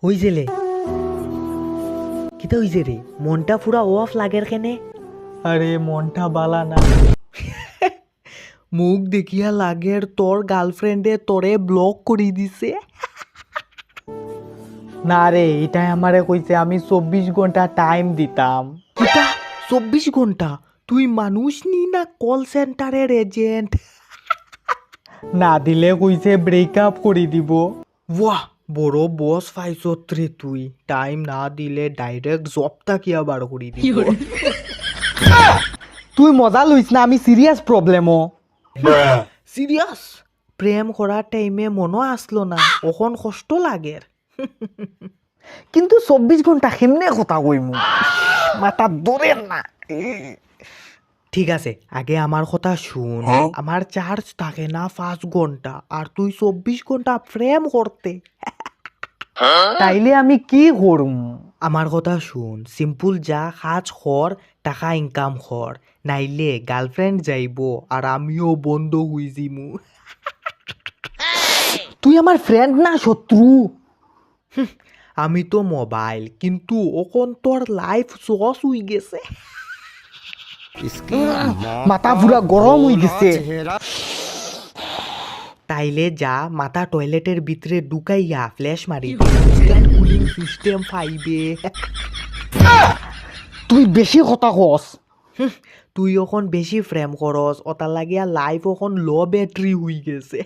হইছেলে কিতা হইছে রে? মনটা পুরা অফ লাগের কেনে? আরে মনটা বালা না। মুখ দেখিয়া লাগের তোর গার্লফ্রেন্ডে তোরে ব্লক করে দিছে। না রে, এটাই আমারে কইছে আমি 24 ঘন্টা টাইম দিতাম। কিতা 24 ঘন্টা? তুই মানুষ নি না কল সেন্টারের এজেন্ট? না দিলে কইছে ব্রেকআপ করে দিব। বাহ, বড় বস পাইছত রে তুই। টাইম না দিলে ডাইরেক্ট জবটা কিয়া বার করে দিব। তুই মজা লইস না, আমি সিরিয়াস প্রবলেমও। সিরিয়াস? প্রেম করার টাইমে মনও আসলো না, অখন কষ্ট লাগের। কিন্তু 24 ঘন্টা কেমনে কথা কইমু, মাথা দূরের না। ঠিক আছে, আগে আমার কথা শুন। আমার চার্জ থাকে না 5 ঘন্টা, আর তুই 24 ঘন্টা প্রেম করতে। তাইলে আমি কি করুম? আমার কথা শুন, সিম্পল যা কাজ কর, টাকা ইনকাম কর, নাইলে গার্লফ্রেন্ড যাইব আর আমিও বন্ধ হই জিমু। তুই আমার ফ্রেন্ড না শত্রু? আমি তো মোবাইল, কিন্তু ওখন তোর লাইফ সস হই গেছে। মাথা পুরা গরম হয়ে গেছে। তাইলে যা, মাথা টয়লেটের ভিতরে ঢুকাইয়া ফ্ল্যাশ মারি কুলিং সিস্টেম পাইবে। তুই বেশি কথা কস। তুই এখন বেশি ফ্রেম করস, ওটা লাগিয়া লাইফ এখন লো ব্যাটারি হই গেছে।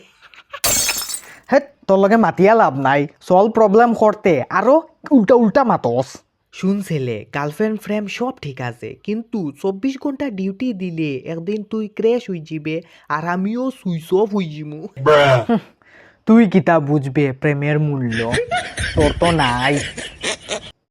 হে, তোর লগে মাতিয়া লাভ নাই, সল প্রবলেম করতে আরো উল্টা উল্টা মাতস। শুন ছেলে, গার্লফ্রেন্ড ফ্রেম সব ঠিক আছে, কিন্তু 24 ঘন্টা ডিউটি দিলে একদিন তুই ক্র্যাশ হই যাবে আর আমিও সুইচ অফ হই যাবো। তুই কিতা বুঝবে প্রেমের মূল্য? তোর তো নাই।